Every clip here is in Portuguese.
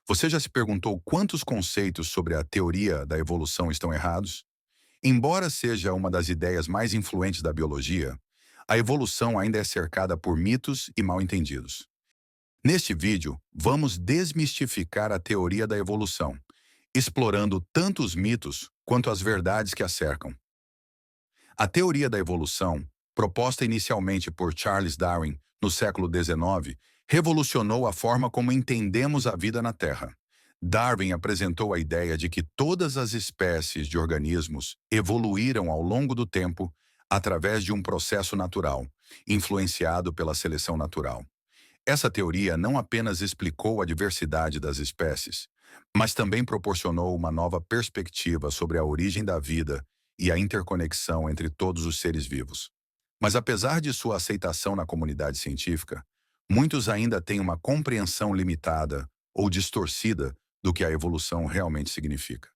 Você já se perguntou quantos conceitos sobre a teoria da evolução estão errados? Embora seja uma das ideias mais influentes da biologia, a evolução ainda é cercada por mitos e mal-entendidos. Neste vídeo, vamos desmistificar a teoria da evolução, explorando tanto os mitos quanto as verdades que a cercam. A teoria da evolução, proposta inicialmente por Charles Darwin no século XIX, revolucionou a forma como entendemos a vida na Terra. Darwin apresentou a ideia de que todas as espécies de organismos evoluíram ao longo do tempo através de um processo natural, influenciado pela seleção natural. Essa teoria não apenas explicou a diversidade das espécies, mas também proporcionou uma nova perspectiva sobre a origem da vida e a interconexão entre todos os seres vivos. Mas apesar de sua aceitação na comunidade científica, muitos ainda têm uma compreensão limitada ou distorcida do que a evolução realmente significa.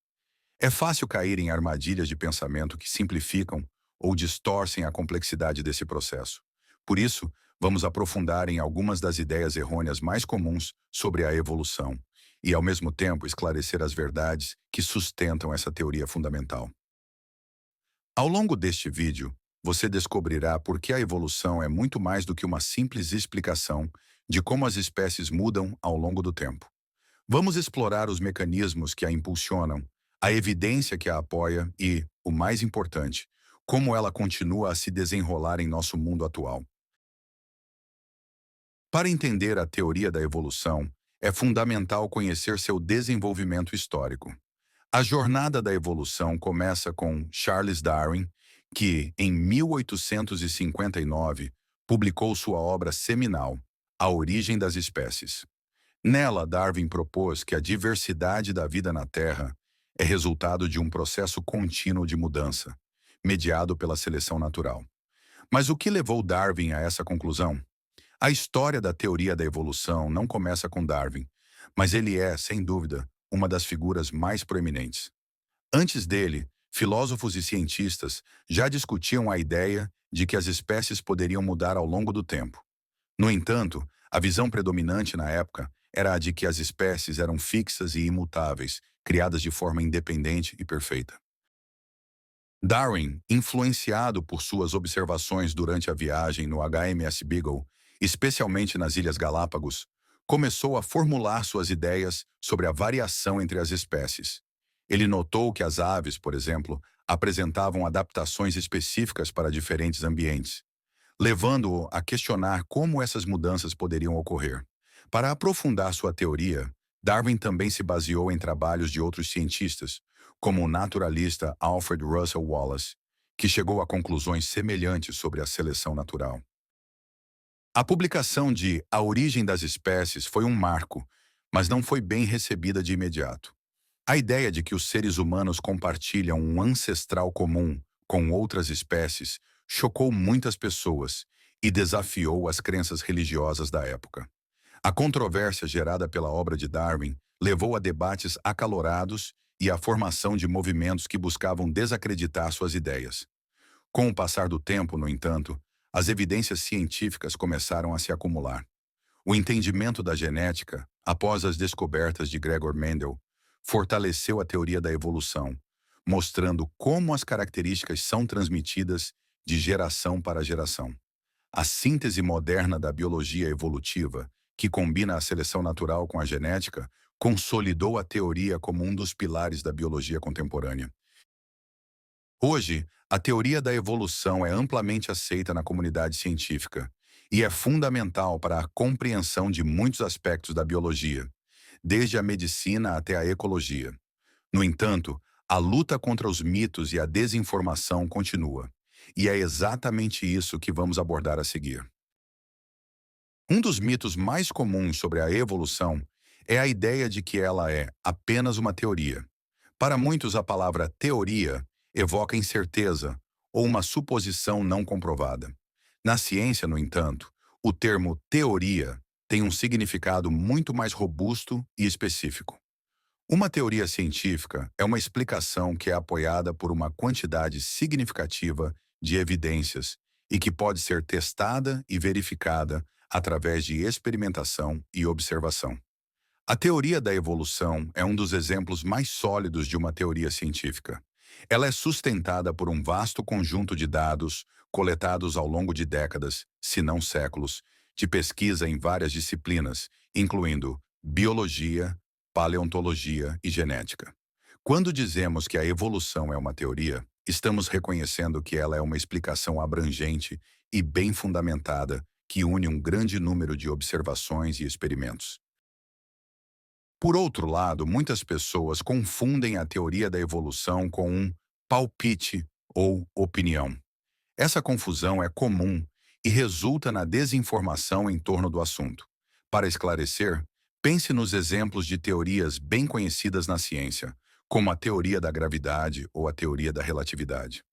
É fácil cair em armadilhas de pensamento que simplificam ou distorcem a complexidade desse processo. Por isso, vamos aprofundar em algumas das ideias errôneas mais comuns sobre a evolução e, ao mesmo tempo, esclarecer as verdades que sustentam essa teoria fundamental. Ao longo deste vídeo, você descobrirá por que a evolução é muito mais do que uma simples explicação de como as espécies mudam ao longo do tempo. Vamos explorar os mecanismos que a impulsionam, a evidência que a apoia e, o mais importante, como ela continua a se desenrolar em nosso mundo atual. Para entender a teoria da evolução, é fundamental conhecer seu desenvolvimento histórico. A jornada da evolução começa com Charles Darwin, que, em 1859, publicou sua obra seminal, A Origem das Espécies. Nela, Darwin propôs que a diversidade da vida na Terra é resultado de um processo contínuo de mudança, mediado pela seleção natural. Mas o que levou Darwin a essa conclusão? A história da teoria da evolução não começa com Darwin, mas ele é, sem dúvida, uma das figuras mais proeminentes. Antes dele, filósofos e cientistas já discutiam a ideia de que as espécies poderiam mudar ao longo do tempo. No entanto, a visão predominante na época era a de que as espécies eram fixas e imutáveis, criadas de forma independente e perfeita. Darwin, influenciado por suas observações durante a viagem no HMS Beagle, especialmente nas Ilhas Galápagos, começou a formular suas ideias sobre a variação entre as espécies. Ele notou que as aves, por exemplo, apresentavam adaptações específicas para diferentes ambientes, levando-o a questionar como essas mudanças poderiam ocorrer. Para aprofundar sua teoria, Darwin também se baseou em trabalhos de outros cientistas, como o naturalista Alfred Russel Wallace, que chegou a conclusões semelhantes sobre a seleção natural. A publicação de A Origem das Espécies foi um marco, mas não foi bem recebida de imediato. A ideia de que os seres humanos compartilham um ancestral comum com outras espécies chocou muitas pessoas e desafiou as crenças religiosas da época. A controvérsia gerada pela obra de Darwin levou a debates acalorados e à formação de movimentos que buscavam desacreditar suas ideias. Com o passar do tempo, no entanto, as evidências científicas começaram a se acumular. O entendimento da genética, após as descobertas de Gregor Mendel, fortaleceu a teoria da evolução, mostrando como as características são transmitidas de geração para geração. A síntese moderna da biologia evolutiva, que combina a seleção natural com a genética, consolidou a teoria como um dos pilares da biologia contemporânea. Hoje, a teoria da evolução é amplamente aceita na comunidade científica e é fundamental para a compreensão de muitos aspectos da biologia, desde a medicina até a ecologia. No entanto, a luta contra os mitos e a desinformação continua, e é exatamente isso que vamos abordar a seguir. Um dos mitos mais comuns sobre a evolução é a ideia de que ela é apenas uma teoria. Para muitos, a palavra teoria evoca incerteza ou uma suposição não comprovada. Na ciência, no entanto, o termo teoria tem um significado muito mais robusto e específico. Uma teoria científica é uma explicação que é apoiada por uma quantidade significativa de evidências e que pode ser testada e verificada através de experimentação e observação. A teoria da evolução é um dos exemplos mais sólidos de uma teoria científica. Ela é sustentada por um vasto conjunto de dados coletados ao longo de décadas, se não séculos, de pesquisa em várias disciplinas, incluindo biologia, paleontologia e genética. Quando dizemos que a evolução é uma teoria, estamos reconhecendo que ela é uma explicação abrangente e bem fundamentada que une um grande número de observações e experimentos. Por outro lado, muitas pessoas confundem a teoria da evolução com um palpite ou opinião. Essa confusão é comum e resulta na desinformação em torno do assunto. Para esclarecer, pense nos exemplos de teorias bem conhecidas na ciência, como a teoria da gravidade ou a teoria da relatividade.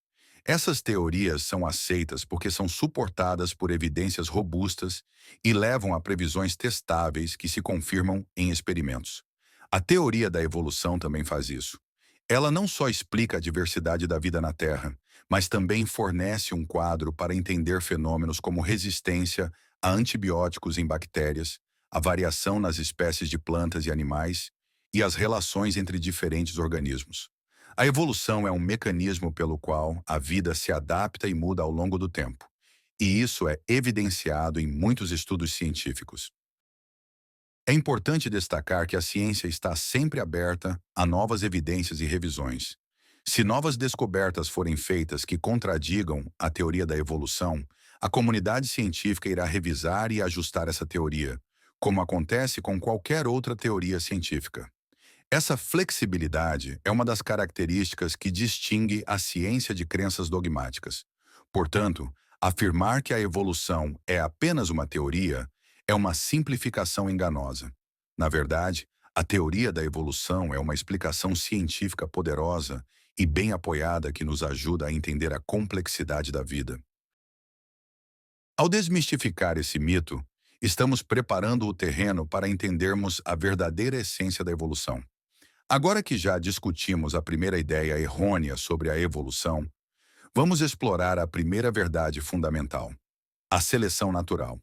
Essas teorias são aceitas porque são suportadas por evidências robustas e levam a previsões testáveis que se confirmam em experimentos. A teoria da evolução também faz isso. Ela não só explica a diversidade da vida na Terra, mas também fornece um quadro para entender fenômenos como resistência a antibióticos em bactérias, a variação nas espécies de plantas e animais e as relações entre diferentes organismos. A evolução é um mecanismo pelo qual a vida se adapta e muda ao longo do tempo, e isso é evidenciado em muitos estudos científicos. É importante destacar que a ciência está sempre aberta a novas evidências e revisões. Se novas descobertas forem feitas que contradigam a teoria da evolução, a comunidade científica irá revisar e ajustar essa teoria, como acontece com qualquer outra teoria científica. Essa flexibilidade é uma das características que distingue a ciência de crenças dogmáticas. Portanto, afirmar que a evolução é apenas uma teoria é uma simplificação enganosa. Na verdade, a teoria da evolução é uma explicação científica poderosa e bem apoiada que nos ajuda a entender a complexidade da vida. Ao desmistificar esse mito, estamos preparando o terreno para entendermos a verdadeira essência da evolução. Agora que já discutimos a primeira ideia errônea sobre a evolução, vamos explorar a primeira verdade fundamental: a seleção natural.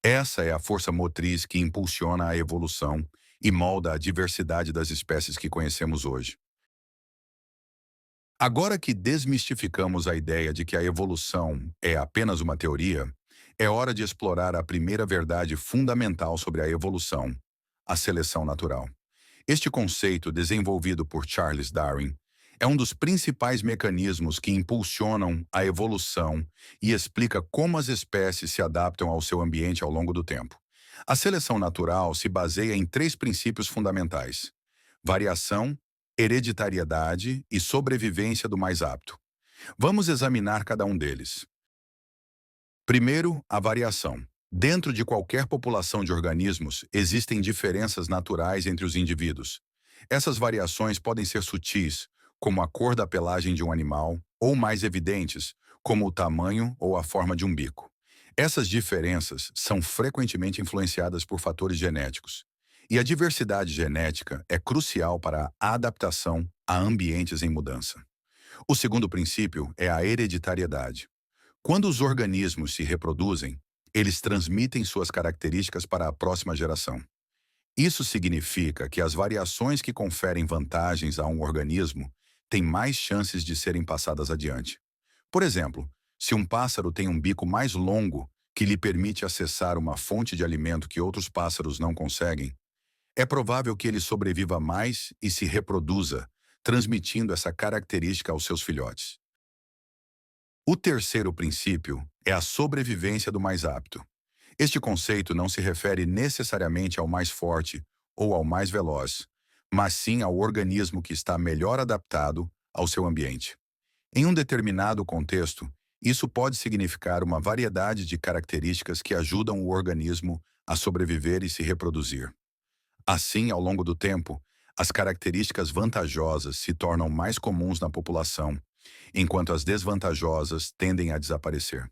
Essa é a força motriz que impulsiona a evolução e molda a diversidade das espécies que conhecemos hoje. Agora que desmistificamos a ideia de que a evolução é apenas uma teoria, é hora de explorar a primeira verdade fundamental sobre a evolução: a seleção natural. Este conceito, desenvolvido por Charles Darwin, é um dos principais mecanismos que impulsionam a evolução e explica como as espécies se adaptam ao seu ambiente ao longo do tempo. A seleção natural se baseia em três princípios fundamentais: variação, hereditariedade e sobrevivência do mais apto. Vamos examinar cada um deles. Primeiro, a variação. Dentro de qualquer população de organismos, existem diferenças naturais entre os indivíduos. Essas variações podem ser sutis, como a cor da pelagem de um animal, ou mais evidentes, como o tamanho ou a forma de um bico. Essas diferenças são frequentemente influenciadas por fatores genéticos. E a diversidade genética é crucial para a adaptação a ambientes em mudança. O segundo princípio é a hereditariedade. Quando os organismos se reproduzem, eles transmitem suas características para a próxima geração. Isso significa que as variações que conferem vantagens a um organismo têm mais chances de serem passadas adiante. Por exemplo, se um pássaro tem um bico mais longo que lhe permite acessar uma fonte de alimento que outros pássaros não conseguem, é provável que ele sobreviva mais e se reproduza, transmitindo essa característica aos seus filhotes. O terceiro princípio é a sobrevivência do mais apto. Este conceito não se refere necessariamente ao mais forte ou ao mais veloz, mas sim ao organismo que está melhor adaptado ao seu ambiente. Em um determinado contexto, isso pode significar uma variedade de características que ajudam o organismo a sobreviver e se reproduzir. Assim, ao longo do tempo, as características vantajosas se tornam mais comuns na população, enquanto as desvantajosas tendem a desaparecer.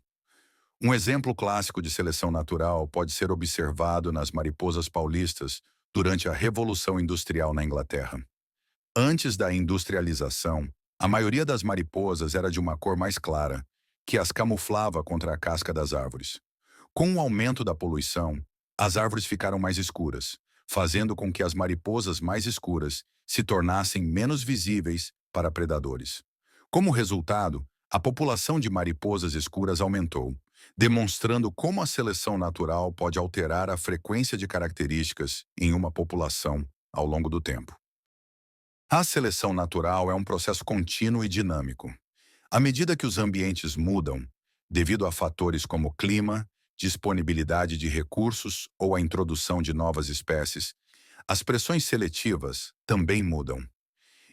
Um exemplo clássico de seleção natural pode ser observado nas mariposas paulistas durante a Revolução Industrial na Inglaterra. Antes da industrialização, a maioria das mariposas era de uma cor mais clara, que as camuflava contra a casca das árvores. Com o aumento da poluição, as árvores ficaram mais escuras, fazendo com que as mariposas mais escuras se tornassem menos visíveis para predadores. Como resultado, a população de mariposas escuras aumentou, demonstrando como a seleção natural pode alterar a frequência de características em uma população ao longo do tempo. A seleção natural é um processo contínuo e dinâmico. À medida que os ambientes mudam, devido a fatores como clima, disponibilidade de recursos ou a introdução de novas espécies, as pressões seletivas também mudam.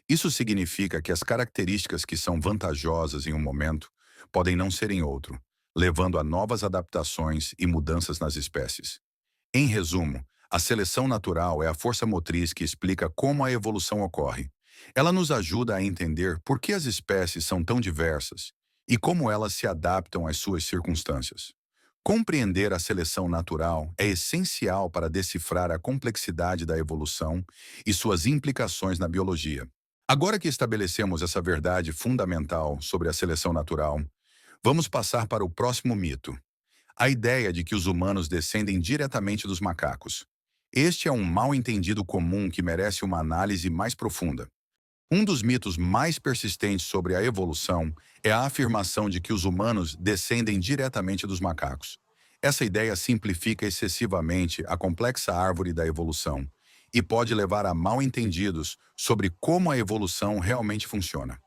Isso significa que as características que são vantajosas em um momento podem não ser em outro, levando a novas adaptações e mudanças nas espécies. Em resumo, a seleção natural é a força motriz que explica como a evolução ocorre. Ela nos ajuda a entender por que as espécies são tão diversas e como elas se adaptam às suas circunstâncias. Compreender a seleção natural é essencial para decifrar a complexidade da evolução e suas implicações na biologia. Agora que estabelecemos essa verdade fundamental sobre a seleção natural, vamos passar para o próximo mito: a ideia de que os humanos descendem diretamente dos macacos. Este é um mal-entendido comum que merece uma análise mais profunda. Um dos mitos mais persistentes sobre a evolução é a afirmação de que os humanos descendem diretamente dos macacos. Essa ideia simplifica excessivamente a complexa árvore da evolução e pode levar a mal-entendidos sobre como a evolução realmente funciona.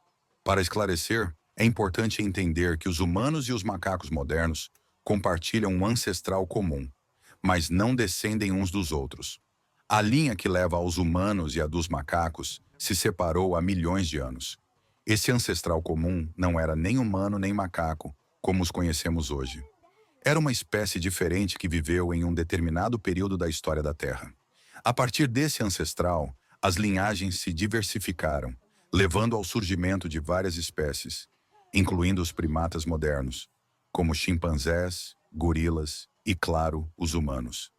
Para esclarecer, é importante entender que os humanos e os macacos modernos compartilham um ancestral comum, mas não descendem uns dos outros. A linha que leva aos humanos e a dos macacos se separou há milhões de anos. Esse ancestral comum não era nem humano nem macaco, como os conhecemos hoje. Era uma espécie diferente que viveu em um determinado período da história da Terra. A partir desse ancestral, as linhagens se diversificaram, levando ao surgimento de várias espécies, incluindo os primatas modernos, como chimpanzés, gorilas e, claro, os humanos.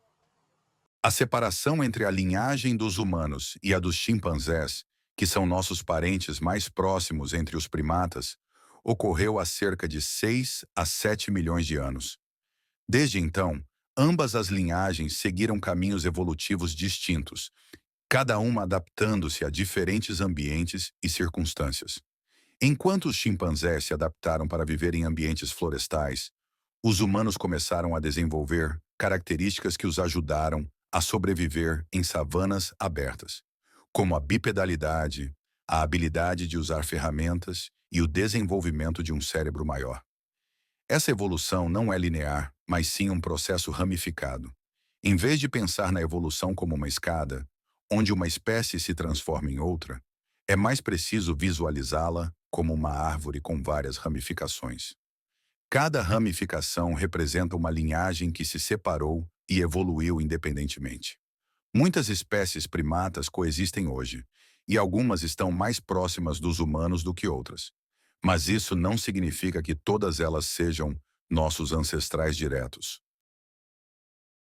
A separação entre a linhagem dos humanos e a dos chimpanzés, que são nossos parentes mais próximos entre os primatas, ocorreu há cerca de 6 a 7 milhões de anos. Desde então, ambas as linhagens seguiram caminhos evolutivos distintos, cada uma adaptando-se a diferentes ambientes e circunstâncias. Enquanto os chimpanzés se adaptaram para viver em ambientes florestais, os humanos começaram a desenvolver características que os ajudaram a sobreviver em savanas abertas, como a bipedalidade, a habilidade de usar ferramentas e o desenvolvimento de um cérebro maior. Essa evolução não é linear, mas sim um processo ramificado. Em vez de pensar na evolução como uma escada, onde uma espécie se transforma em outra, é mais preciso visualizá-la como uma árvore com várias ramificações. Cada ramificação representa uma linhagem que se separou e evoluiu independentemente. Muitas espécies primatas coexistem hoje, e algumas estão mais próximas dos humanos do que outras. Mas isso não significa que todas elas sejam nossos ancestrais diretos.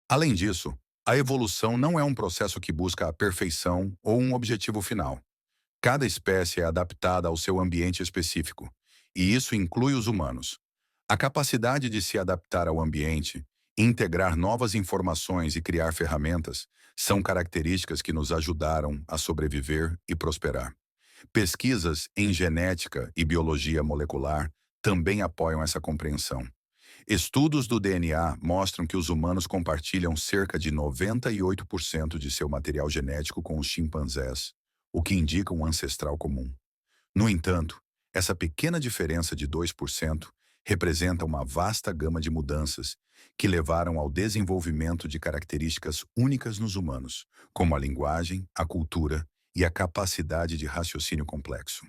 Além disso, a evolução não é um processo que busca a perfeição ou um objetivo final. Cada espécie é adaptada ao seu ambiente específico, e isso inclui os humanos. A capacidade de se adaptar ao ambiente, integrar novas informações e criar ferramentas são características que nos ajudaram a sobreviver e prosperar. Pesquisas em genética e biologia molecular também apoiam essa compreensão. Estudos do DNA mostram que os humanos compartilham cerca de 98% de seu material genético com os chimpanzés, o que indica um ancestral comum. No entanto, essa pequena diferença de 2% representa uma vasta gama de mudanças que levaram ao desenvolvimento de características únicas nos humanos, como a linguagem, a cultura e a capacidade de raciocínio complexo.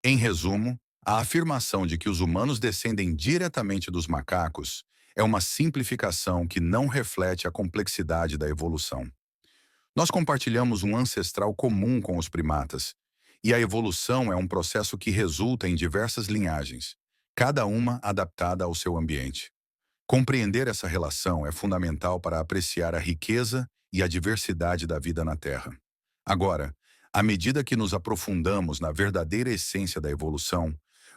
Em resumo, a afirmação de que os humanos descendem diretamente dos macacos é uma simplificação que não reflete a complexidade da evolução. Nós compartilhamos um ancestral comum com os primatas, e a evolução é um processo que resulta em diversas linhagens, cada uma adaptada ao seu ambiente. Compreender essa relação é fundamental para apreciar a riqueza e a diversidade da vida na Terra. Agora, à medida que nos aprofundamos na verdadeira essência da evolução,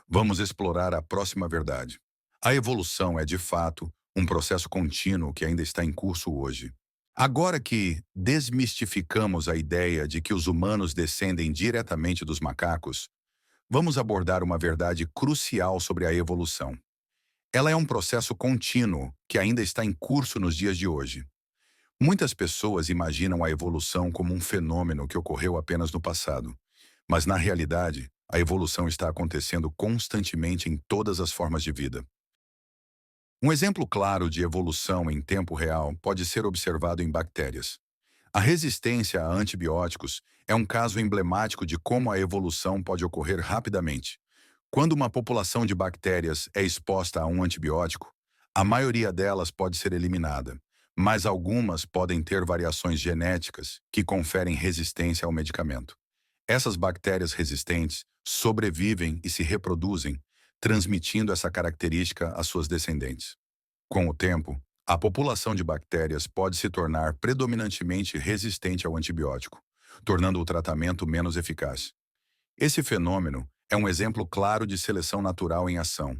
vamos explorar a próxima verdade. A evolução é, de fato, um processo contínuo que ainda está em curso hoje. Agora que desmistificamos a ideia de que os humanos descendem diretamente dos macacos, vamos abordar uma verdade crucial sobre a evolução. Ela é um processo contínuo que ainda está em curso nos dias de hoje. Muitas pessoas imaginam a evolução como um fenômeno que ocorreu apenas no passado, mas na realidade, a evolução está acontecendo constantemente em todas as formas de vida. Um exemplo claro de evolução em tempo real pode ser observado em bactérias. A resistência a antibióticos é um caso emblemático de como a evolução pode ocorrer rapidamente. Quando uma população de bactérias é exposta a um antibiótico, a maioria delas pode ser eliminada, mas algumas podem ter variações genéticas que conferem resistência ao medicamento. Essas bactérias resistentes sobrevivem e se reproduzem, transmitindo essa característica às suas descendentes. Com o tempo, a população de bactérias pode se tornar predominantemente resistente ao antibiótico, tornando o tratamento menos eficaz. Esse fenômeno é um exemplo claro de seleção natural em ação,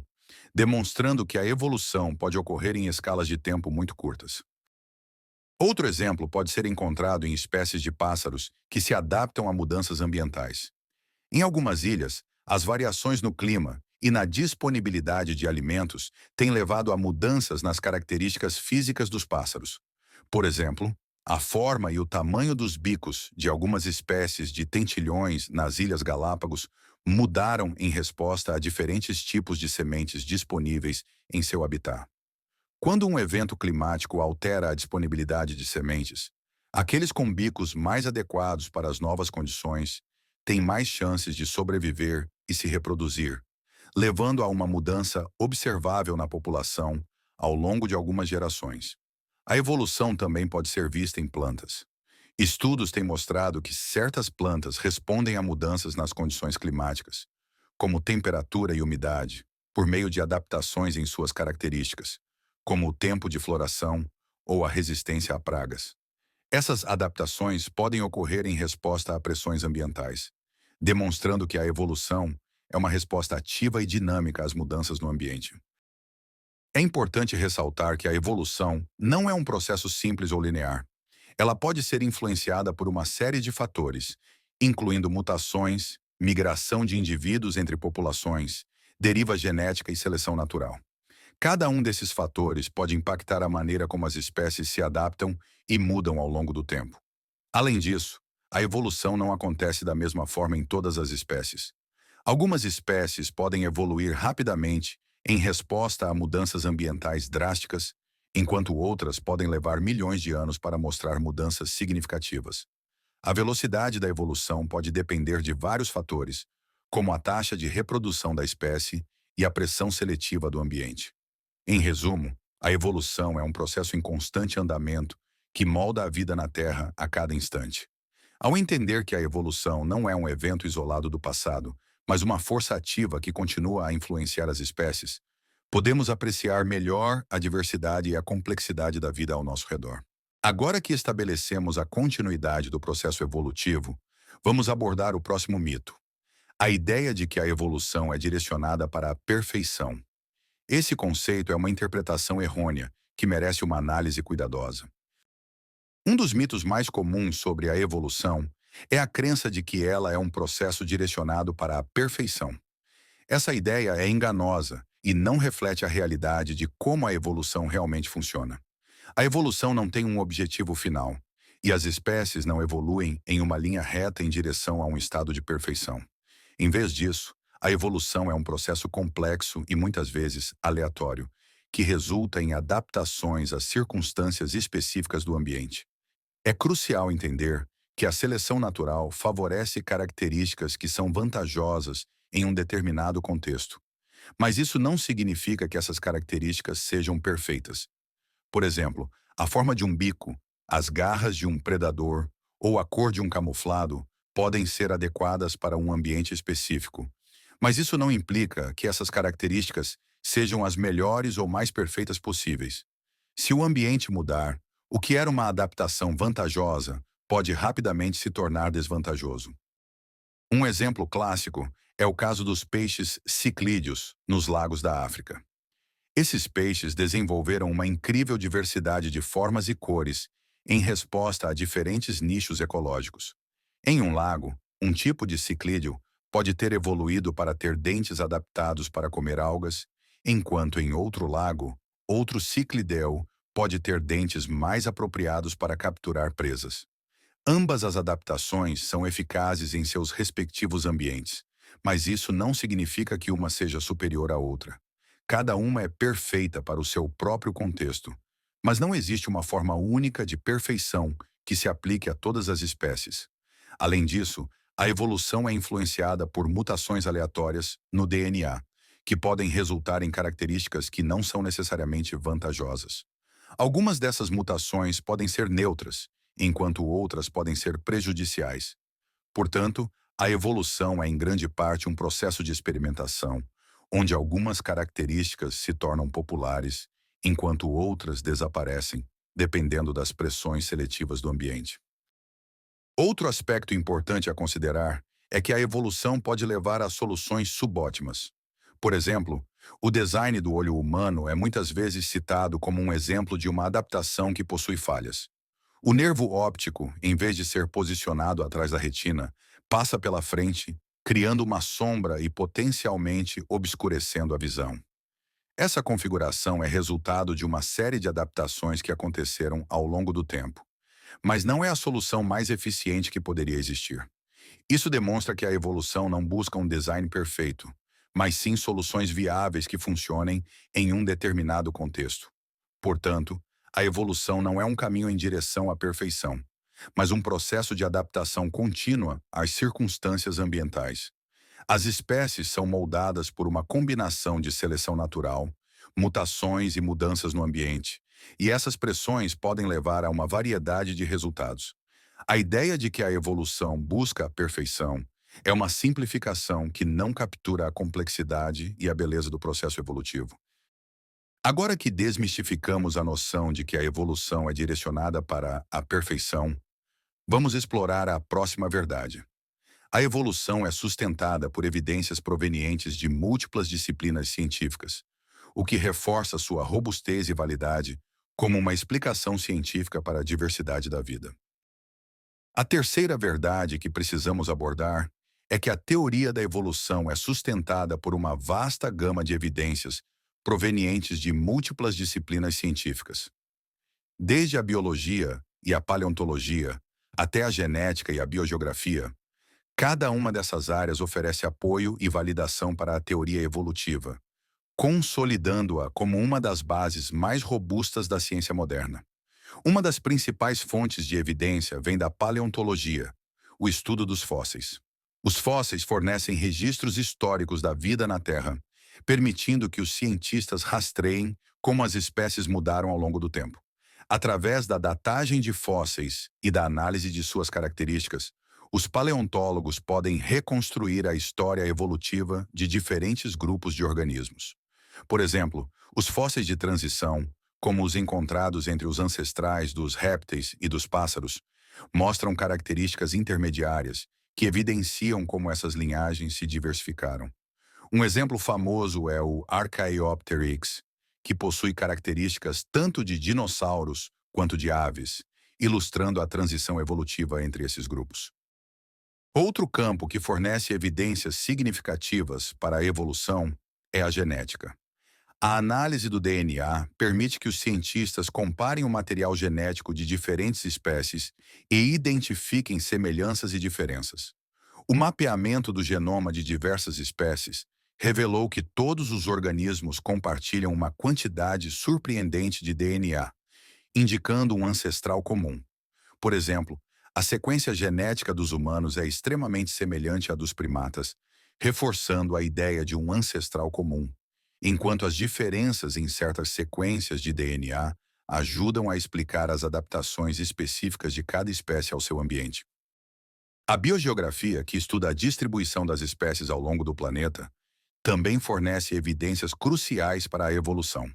demonstrando que a evolução pode ocorrer em escalas de tempo muito curtas. Outro exemplo pode ser encontrado em espécies de pássaros que se adaptam a mudanças ambientais. Em algumas ilhas, as variações no clima e na disponibilidade de alimentos têm levado a mudanças nas características físicas dos pássaros. Por exemplo, a forma e o tamanho dos bicos de algumas espécies de tentilhões nas Ilhas Galápagos mudaram em resposta a diferentes tipos de sementes disponíveis em seu habitat. Quando um evento climático altera a disponibilidade de sementes, aqueles com bicos mais adequados para as novas condições têm mais chances de sobreviver e se reproduzir, levando a uma mudança observável na população ao longo de algumas gerações. A evolução também pode ser vista em plantas. Estudos têm mostrado que certas plantas respondem a mudanças nas condições climáticas, como temperatura e umidade, por meio de adaptações em suas características, como o tempo de floração ou a resistência a pragas. Essas adaptações podem ocorrer em resposta a pressões ambientais, demonstrando que a evolução é uma resposta ativa e dinâmica às mudanças no ambiente. É importante ressaltar que a evolução não é um processo simples ou linear. Ela pode ser influenciada por uma série de fatores, incluindo mutações, migração de indivíduos entre populações, deriva genética e seleção natural. Cada um desses fatores pode impactar a maneira como as espécies se adaptam e mudam ao longo do tempo. Além disso, a evolução não acontece da mesma forma em todas as espécies. Algumas espécies podem evoluir rapidamente em resposta a mudanças ambientais drásticas, enquanto outras podem levar milhões de anos para mostrar mudanças significativas. A velocidade da evolução pode depender de vários fatores, como a taxa de reprodução da espécie e a pressão seletiva do ambiente. Em resumo, a evolução é um processo em constante andamento que molda a vida na Terra a cada instante. Ao entender que a evolução não é um evento isolado do passado, mas uma força ativa que continua a influenciar as espécies, podemos apreciar melhor a diversidade e a complexidade da vida ao nosso redor. Agora que estabelecemos a continuidade do processo evolutivo, vamos abordar o próximo mito: a ideia de que a evolução é direcionada para a perfeição. Esse conceito é uma interpretação errônea que merece uma análise cuidadosa. Um dos mitos mais comuns sobre a evolução é a crença de que ela é um processo direcionado para a perfeição. Essa ideia é enganosa e não reflete a realidade de como a evolução realmente funciona. A evolução não tem um objetivo final, e as espécies não evoluem em uma linha reta em direção a um estado de perfeição. Em vez disso, a evolução é um processo complexo e muitas vezes aleatório, que resulta em adaptações às circunstâncias específicas do ambiente. É crucial entender que a seleção natural favorece características que são vantajosas em um determinado contexto. Mas isso não significa que essas características sejam perfeitas. Por exemplo, a forma de um bico, as garras de um predador ou a cor de um camuflado podem ser adequadas para um ambiente específico. Mas isso não implica que essas características sejam as melhores ou mais perfeitas possíveis. Se o ambiente mudar, o que era uma adaptação vantajosa pode rapidamente se tornar desvantajoso. Um exemplo clássico é o caso dos peixes ciclídeos nos lagos da África. Esses peixes desenvolveram uma incrível diversidade de formas e cores em resposta a diferentes nichos ecológicos. Em um lago, um tipo de ciclídeo pode ter evoluído para ter dentes adaptados para comer algas, enquanto em outro lago, outro ciclideu pode ter dentes mais apropriados para capturar presas. Ambas as adaptações são eficazes em seus respectivos ambientes, mas isso não significa que uma seja superior à outra. Cada uma é perfeita para o seu próprio contexto, mas não existe uma forma única de perfeição que se aplique a todas as espécies. Além disso, a evolução é influenciada por mutações aleatórias no DNA, que podem resultar em características que não são necessariamente vantajosas. Algumas dessas mutações podem ser neutras, enquanto outras podem ser prejudiciais. Portanto, a evolução é em grande parte um processo de experimentação, onde algumas características se tornam populares, enquanto outras desaparecem, dependendo das pressões seletivas do ambiente. Outro aspecto importante a considerar é que a evolução pode levar a soluções subótimas. Por exemplo, o design do olho humano é muitas vezes citado como um exemplo de uma adaptação que possui falhas. O nervo óptico, em vez de ser posicionado atrás da retina, passa pela frente, criando uma sombra e potencialmente obscurecendo a visão. Essa configuração é resultado de uma série de adaptações que aconteceram ao longo do tempo, mas não é a solução mais eficiente que poderia existir. Isso demonstra que a evolução não busca um design perfeito, mas sim soluções viáveis que funcionem em um determinado contexto. Portanto, a evolução não é um caminho em direção à perfeição, mas um processo de adaptação contínua às circunstâncias ambientais. As espécies são moldadas por uma combinação de seleção natural, mutações e mudanças no ambiente, e essas pressões podem levar a uma variedade de resultados. A ideia de que a evolução busca a perfeição é uma simplificação que não captura a complexidade e a beleza do processo evolutivo. Agora que desmistificamos a noção de que a evolução é direcionada para a perfeição, vamos explorar a próxima verdade. A evolução é sustentada por evidências provenientes de múltiplas disciplinas científicas, o que reforça sua robustez e validade como uma explicação científica para a diversidade da vida. A terceira verdade que precisamos abordar é que a teoria da evolução é sustentada por uma vasta gama de evidências provenientes de múltiplas disciplinas científicas. Desde a biologia e a paleontologia até a genética e a biogeografia, cada uma dessas áreas oferece apoio e validação para a teoria evolutiva, consolidando-a como uma das bases mais robustas da ciência moderna. Uma das principais fontes de evidência vem da paleontologia, o estudo dos fósseis. Os fósseis fornecem registros históricos da vida na Terra, permitindo que os cientistas rastreiem como as espécies mudaram ao longo do tempo. Através da datagem de fósseis e da análise de suas características, os paleontólogos podem reconstruir a história evolutiva de diferentes grupos de organismos. Por exemplo, os fósseis de transição, como os encontrados entre os ancestrais dos répteis e dos pássaros, mostram características intermediárias que evidenciam como essas linhagens se diversificaram. Um exemplo famoso é o Archaeopteryx, que possui características tanto de dinossauros quanto de aves, ilustrando a transição evolutiva entre esses grupos. Outro campo que fornece evidências significativas para a evolução é a genética. A análise do DNA permite que os cientistas comparem o material genético de diferentes espécies e identifiquem semelhanças e diferenças. O mapeamento do genoma de diversas espécies revelou que todos os organismos compartilham uma quantidade surpreendente de DNA, indicando um ancestral comum. Por exemplo, a sequência genética dos humanos é extremamente semelhante à dos primatas, reforçando a ideia de um ancestral comum, enquanto as diferenças em certas sequências de DNA ajudam a explicar as adaptações específicas de cada espécie ao seu ambiente. A biogeografia, que estuda a distribuição das espécies ao longo do planeta, também fornece evidências cruciais para a evolução.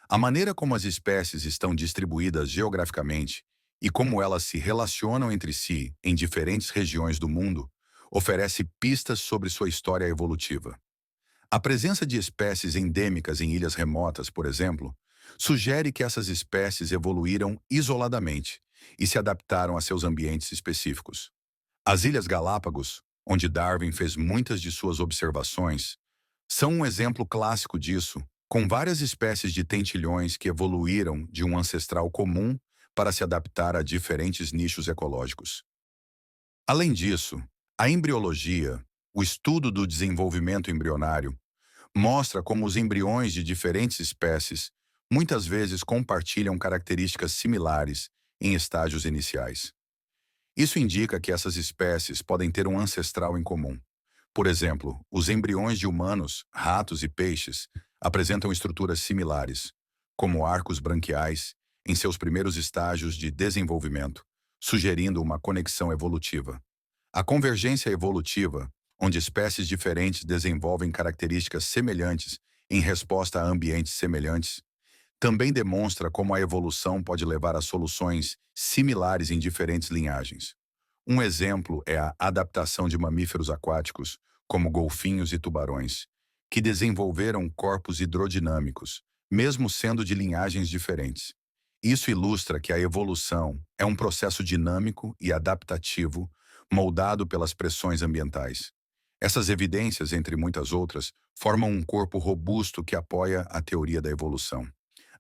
A maneira como as espécies estão distribuídas geograficamente e como elas se relacionam entre si em diferentes regiões do mundo oferece pistas sobre sua história evolutiva. A presença de espécies endêmicas em ilhas remotas, por exemplo, sugere que essas espécies evoluíram isoladamente, e se adaptaram a seus ambientes específicos. As Ilhas Galápagos, onde Darwin fez muitas de suas observações, são um exemplo clássico disso, com várias espécies de tentilhões que evoluíram de um ancestral comum para se adaptar a diferentes nichos ecológicos. Além disso, a embriologia, o estudo do desenvolvimento embrionário, mostra como os embriões de diferentes espécies muitas vezes compartilham características similares em estágios iniciais. Isso indica que essas espécies podem ter um ancestral em comum. Por exemplo, os embriões de humanos, ratos e peixes apresentam estruturas similares, como arcos branquiais, em seus primeiros estágios de desenvolvimento, sugerindo uma conexão evolutiva. A convergência evolutiva, onde espécies diferentes desenvolvem características semelhantes em resposta a ambientes semelhantes, também demonstra como a evolução pode levar a soluções similares em diferentes linhagens. Um exemplo é a adaptação de mamíferos aquáticos, como golfinhos e tubarões, que desenvolveram corpos hidrodinâmicos, mesmo sendo de linhagens diferentes. Isso ilustra que a evolução é um processo dinâmico e adaptativo, moldado pelas pressões ambientais. Essas evidências, entre muitas outras, formam um corpo robusto que apoia a teoria da evolução.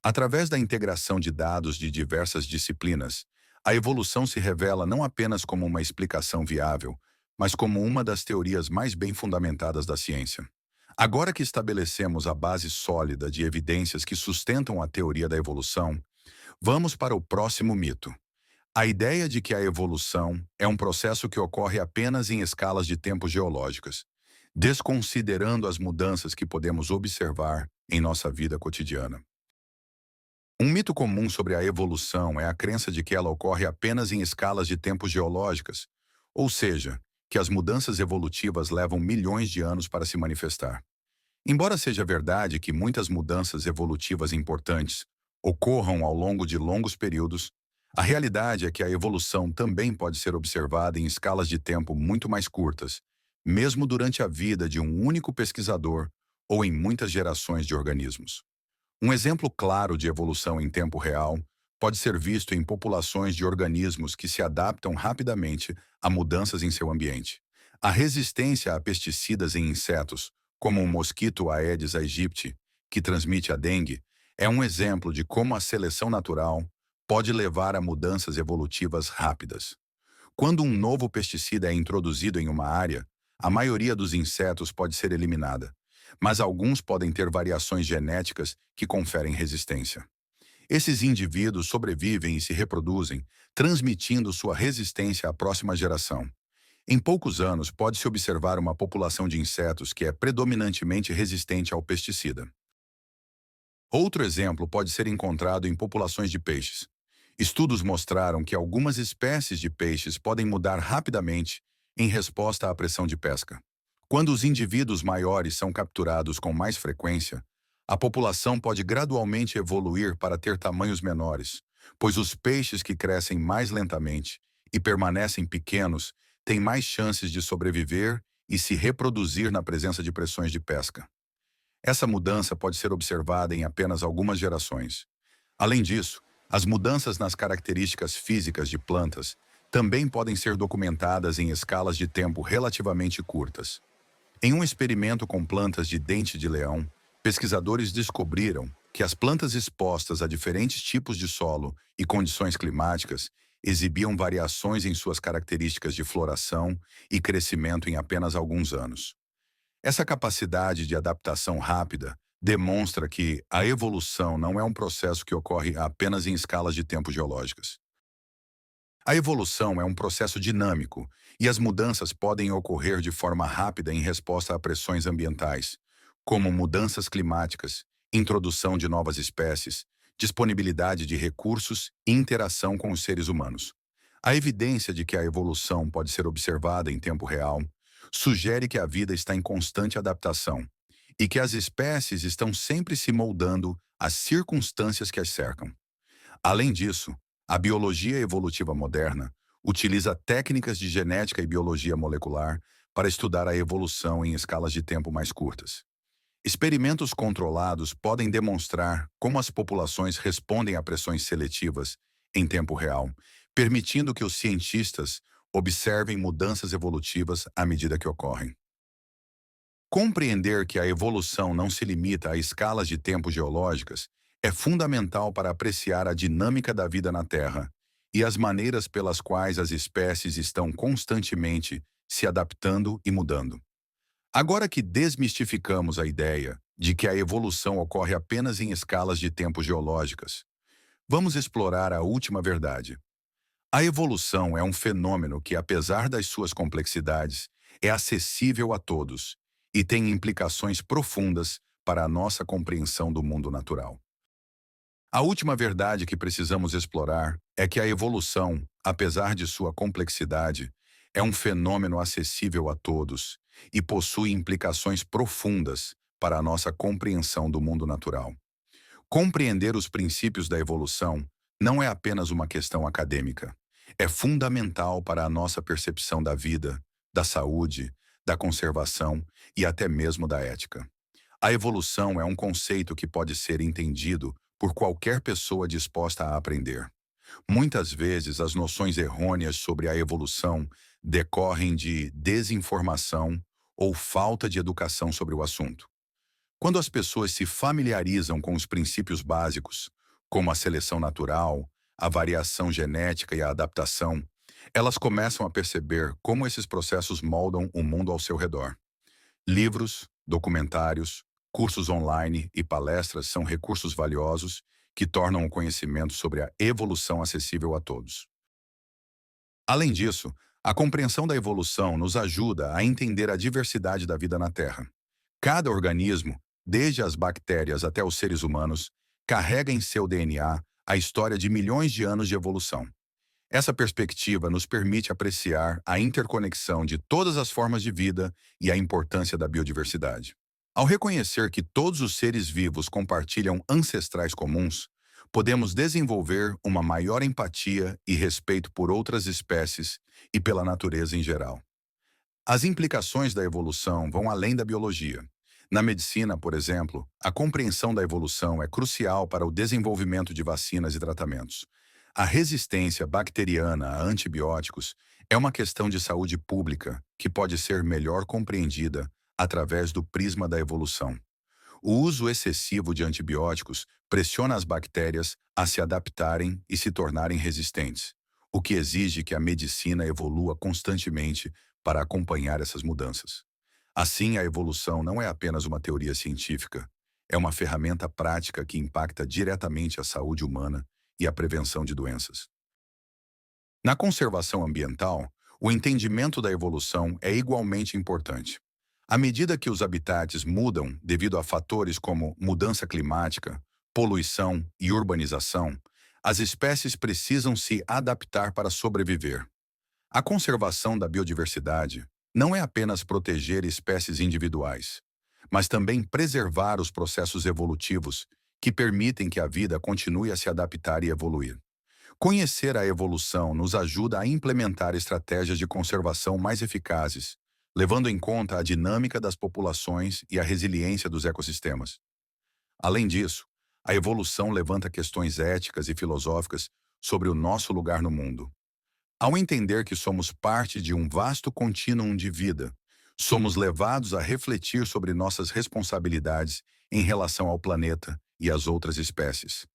Através da integração de dados de diversas disciplinas, a evolução se revela não apenas como uma explicação viável, mas como uma das teorias mais bem fundamentadas da ciência. Agora que estabelecemos a base sólida de evidências que sustentam a teoria da evolução, vamos para o próximo mito. A ideia de que a evolução é um processo que ocorre apenas em escalas de tempo geológicas, desconsiderando as mudanças que podemos observar em nossa vida cotidiana. Um mito comum sobre a evolução é a crença de que ela ocorre apenas em escalas de tempo geológicas, ou seja, que as mudanças evolutivas levam milhões de anos para se manifestar. Embora seja verdade que muitas mudanças evolutivas importantes ocorram ao longo de longos períodos, a realidade é que a evolução também pode ser observada em escalas de tempo muito mais curtas, mesmo durante a vida de um único pesquisador ou em muitas gerações de organismos. Um exemplo claro de evolução em tempo real pode ser visto em populações de organismos que se adaptam rapidamente a mudanças em seu ambiente. A resistência a pesticidas em insetos, como o mosquito Aedes aegypti, que transmite a dengue, é um exemplo de como a seleção natural pode levar a mudanças evolutivas rápidas. Quando um novo pesticida é introduzido em uma área, a maioria dos insetos pode ser eliminada, mas alguns podem ter variações genéticas que conferem resistência. Esses indivíduos sobrevivem e se reproduzem, transmitindo sua resistência à próxima geração. Em poucos anos, pode-se observar uma população de insetos que é predominantemente resistente ao pesticida. Outro exemplo pode ser encontrado em populações de peixes. Estudos mostraram que algumas espécies de peixes podem mudar rapidamente em resposta à pressão de pesca. Quando os indivíduos maiores são capturados com mais frequência, a população pode gradualmente evoluir para ter tamanhos menores, pois os peixes que crescem mais lentamente e permanecem pequenos têm mais chances de sobreviver e se reproduzir na presença de pressões de pesca. Essa mudança pode ser observada em apenas algumas gerações. Além disso, as mudanças nas características físicas de plantas também podem ser documentadas em escalas de tempo relativamente curtas. Em um experimento com plantas de dente de leão, pesquisadores descobriram que as plantas expostas a diferentes tipos de solo e condições climáticas exibiam variações em suas características de floração e crescimento em apenas alguns anos. Essa capacidade de adaptação rápida demonstra que a evolução não é um processo que ocorre apenas em escalas de tempo geológicas. A evolução é um processo dinâmico e as mudanças podem ocorrer de forma rápida em resposta a pressões ambientais, como mudanças climáticas, introdução de novas espécies, disponibilidade de recursos e interação com os seres humanos. A evidência de que a evolução pode ser observada em tempo real sugere que a vida está em constante adaptação e que as espécies estão sempre se moldando às circunstâncias que as cercam. Além disso, a biologia evolutiva moderna utiliza técnicas de genética e biologia molecular para estudar a evolução em escalas de tempo mais curtas. Experimentos controlados podem demonstrar como as populações respondem a pressões seletivas em tempo real, permitindo que os cientistas observem mudanças evolutivas à medida que ocorrem. Compreender que a evolução não se limita a escalas de tempo geológicas é fundamental para apreciar a dinâmica da vida na Terra e as maneiras pelas quais as espécies estão constantemente se adaptando e mudando. Agora que desmistificamos a ideia de que a evolução ocorre apenas em escalas de tempo geológicas, vamos explorar a última verdade. A evolução é um fenômeno que, apesar das suas complexidades, é acessível a todos e tem implicações profundas para a nossa compreensão do mundo natural. A última verdade que precisamos explorar é que a evolução, apesar de sua complexidade, é um fenômeno acessível a todos e possui implicações profundas para a nossa compreensão do mundo natural. Compreender os princípios da evolução não é apenas uma questão acadêmica. É fundamental para a nossa percepção da vida, da saúde, da conservação e até mesmo da ética. A evolução é um conceito que pode ser entendido por qualquer pessoa disposta a aprender. Muitas vezes, as noções errôneas sobre a evolução decorrem de desinformação ou falta de educação sobre o assunto. Quando as pessoas se familiarizam com os princípios básicos, como a seleção natural, a variação genética e a adaptação, elas começam a perceber como esses processos moldam o mundo ao seu redor. Livros, documentários, cursos online e palestras são recursos valiosos que tornam o conhecimento sobre a evolução acessível a todos. Além disso, a compreensão da evolução nos ajuda a entender a diversidade da vida na Terra. Cada organismo, desde as bactérias até os seres humanos, carrega em seu DNA a história de milhões de anos de evolução. Essa perspectiva nos permite apreciar a interconexão de todas as formas de vida e a importância da biodiversidade. Ao reconhecer que todos os seres vivos compartilham ancestrais comuns, podemos desenvolver uma maior empatia e respeito por outras espécies e pela natureza em geral. As implicações da evolução vão além da biologia. Na medicina, por exemplo, a compreensão da evolução é crucial para o desenvolvimento de vacinas e tratamentos. A resistência bacteriana a antibióticos é uma questão de saúde pública que pode ser melhor compreendida através do prisma da evolução. O uso excessivo de antibióticos pressiona as bactérias a se adaptarem e se tornarem resistentes, o que exige que a medicina evolua constantemente para acompanhar essas mudanças. Assim, a evolução não é apenas uma teoria científica, é uma ferramenta prática que impacta diretamente a saúde humana e a prevenção de doenças. Na conservação ambiental, o entendimento da evolução é igualmente importante. À medida que os habitats mudam devido a fatores como mudança climática, poluição e urbanização, as espécies precisam se adaptar para sobreviver. A conservação da biodiversidade não é apenas proteger espécies individuais, mas também preservar os processos evolutivos que permitem que a vida continue a se adaptar e evoluir. Conhecer a evolução nos ajuda a implementar estratégias de conservação mais eficazes, levando em conta a dinâmica das populações e a resiliência dos ecossistemas. Além disso, a evolução levanta questões éticas e filosóficas sobre o nosso lugar no mundo. Ao entender que somos parte de um vasto contínuo de vida, somos levados a refletir sobre nossas responsabilidades em relação ao planeta e às outras espécies.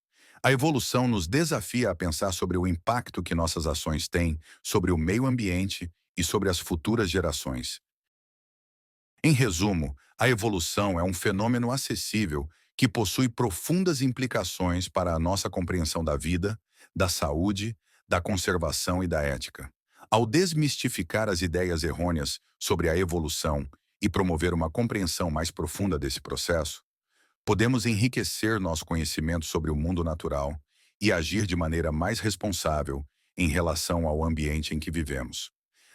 A evolução nos desafia a pensar sobre o impacto que nossas ações têm sobre o meio ambiente e sobre as futuras gerações. Em resumo, a evolução é um fenômeno acessível que possui profundas implicações para a nossa compreensão da vida, da saúde, da conservação e da ética. Ao desmistificar as ideias errôneas sobre a evolução e promover uma compreensão mais profunda desse processo, podemos enriquecer nosso conhecimento sobre o mundo natural e agir de maneira mais responsável em relação ao ambiente em que vivemos.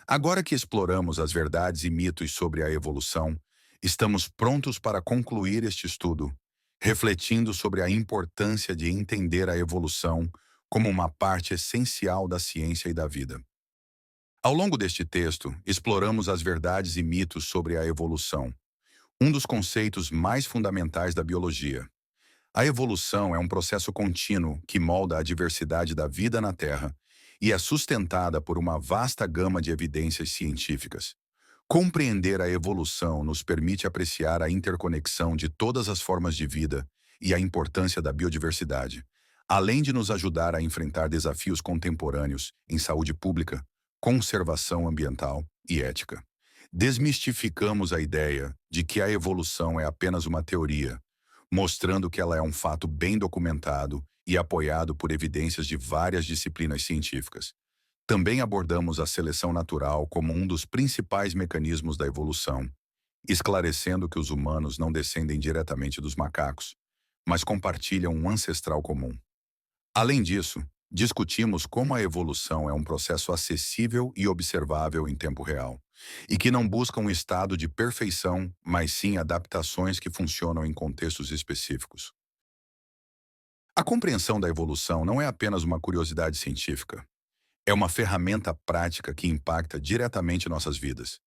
Agora que exploramos as verdades e mitos sobre a evolução, estamos prontos para concluir este estudo, refletindo sobre a importância de entender a evolução como uma parte essencial da ciência e da vida. Ao longo deste texto, exploramos as verdades e mitos sobre a evolução, um dos conceitos mais fundamentais da biologia. A evolução é um processo contínuo que molda a diversidade da vida na Terra e é sustentada por uma vasta gama de evidências científicas. Compreender a evolução nos permite apreciar a interconexão de todas as formas de vida e a importância da biodiversidade, além de nos ajudar a enfrentar desafios contemporâneos em saúde pública, conservação ambiental e ética. Desmistificamos a ideia de que a evolução é apenas uma teoria, mostrando que ela é um fato bem documentado e apoiado por evidências de várias disciplinas científicas. Também abordamos a seleção natural como um dos principais mecanismos da evolução, esclarecendo que os humanos não descendem diretamente dos macacos, mas compartilham um ancestral comum. Além disso, discutimos como a evolução é um processo acessível e observável em tempo real, e que não busca um estado de perfeição, mas sim adaptações que funcionam em contextos específicos. A compreensão da evolução não é apenas uma curiosidade científica. É uma ferramenta prática que impacta diretamente nossas vidas.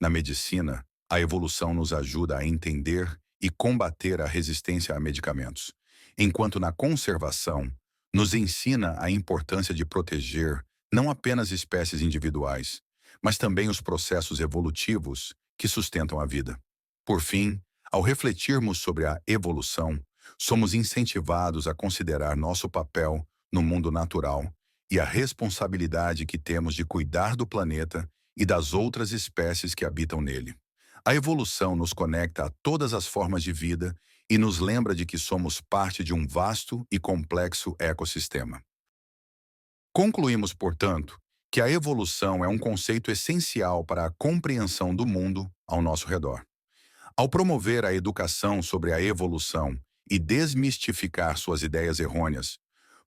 Na medicina, a evolução nos ajuda a entender e combater a resistência a medicamentos, enquanto na conservação, nos ensina a importância de proteger não apenas espécies individuais, mas também os processos evolutivos que sustentam a vida. Por fim, ao refletirmos sobre a evolução, somos incentivados a considerar nosso papel no mundo natural e a responsabilidade que temos de cuidar do planeta e das outras espécies que habitam nele. A evolução nos conecta a todas as formas de vida e nos lembra de que somos parte de um vasto e complexo ecossistema. Concluímos, portanto, que a evolução é um conceito essencial para a compreensão do mundo ao nosso redor. Ao promover a educação sobre a evolução e desmistificar suas ideias errôneas,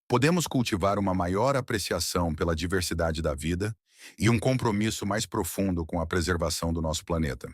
podemos cultivar uma maior apreciação pela diversidade da vida e um compromisso mais profundo com a preservação do nosso planeta.